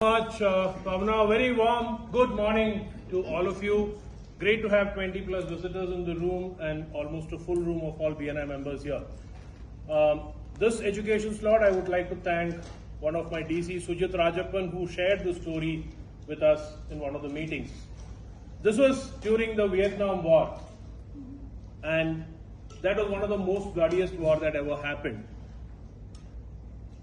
Much, Pavna. Very warm good morning to all of you. Great to have 20 plus visitors in the room and almost a full room of all BNI members here. This education slot, I would like to thank one of my DC, Sujit Rajappan, who shared the story with us in one of the meetings. This was during the Vietnam War, and that was one of the most bloodiest war that ever happened.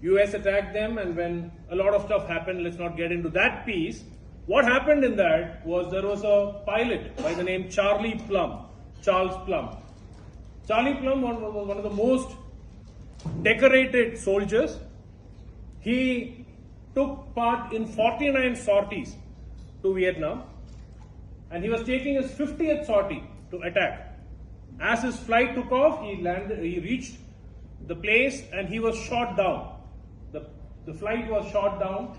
US attacked them, and when a lot of stuff happened, let's not get into that piece. What happened in that was there was a pilot by the name Charles Plumb. Charles Plumb was one of the most decorated soldiers. He took part in 49 sorties to Vietnam, and he was taking his 50th sortie to attack. As his flight took off, he reached the place and he was shot down. The flight was shot down.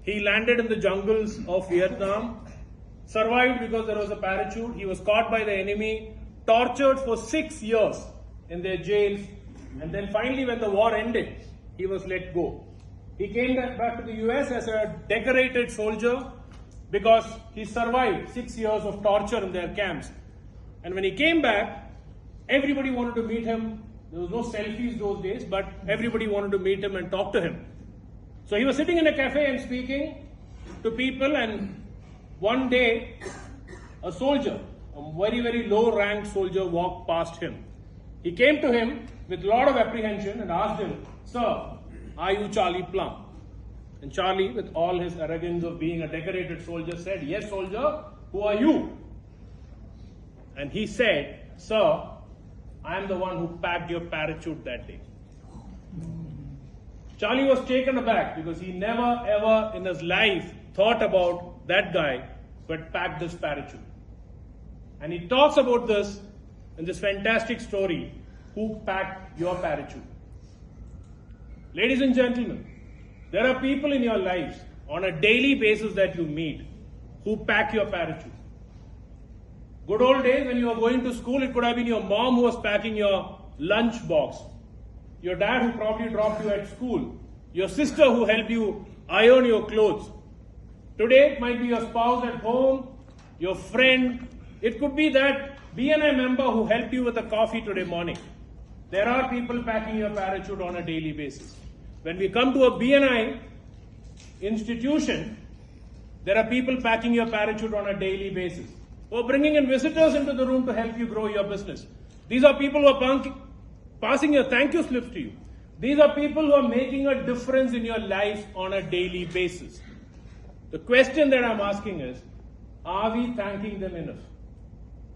He landed in the jungles of Vietnam, survived because there was a parachute. He was caught by the enemy, tortured for 6 years in their jails, and then finally when the war ended, he was let go. He came back to the US as a decorated soldier because he survived 6 years of torture in their camps. And when he came back, everybody wanted to meet him. There was no selfies those days, but everybody wanted to meet him and talk to him. So he was sitting in a cafe and speaking to people, and one day a soldier, a very, very low ranked soldier, walked past him. He came to him with a lot of apprehension and asked him, "Sir, are you Charlie Plumb?" And Charlie, with all his arrogance of being a decorated soldier, said, "Yes, soldier, who are you?" And he said, "Sir, I am the one who packed your parachute that day." Charlie was taken aback because he never ever in his life thought about that guy who had packed this parachute. And he talks about this in this fantastic story, Who Packed Your Parachute? Ladies and gentlemen, there are people in your lives on a daily basis that you meet who pack your parachute. Good old days when you were going to school, it could have been your mom who was packing your lunch box, your dad who probably dropped you at school, your sister who helped you iron your clothes. Today it might be your spouse at home, your friend. It could be that BNI member who helped you with a coffee today morning. There are people packing your parachute on a daily basis. When we come to a BNI institution, there are people packing your parachute on a daily basis, or bringing in visitors into the room to help you grow your business. These are people who are passing your thank you slips to you. These are people who are making a difference in your life on a daily basis. The question that I'm asking is, are we thanking them enough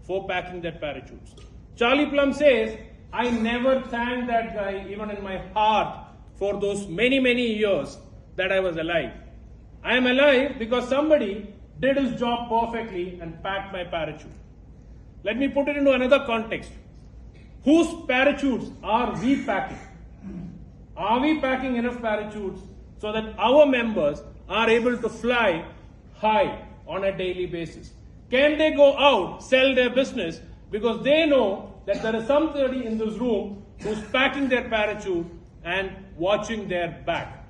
for packing their parachutes? Charlie Plumb says, "I never thanked that guy even in my heart for those many, many years that I was alive. I am alive because somebody did his job perfectly and packed my parachute." Let me put it into another context. Whose parachutes are we packing? Are we packing enough parachutes so that our members are able to fly high on a daily basis? Can they go out, sell their business because they know that there is somebody in this room who's packing their parachute and watching their back?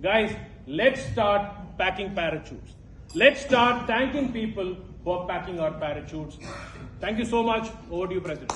Guys, let's start packing parachutes. Let's start thanking people who are packing our parachutes. Thank you so much. Over to you, President.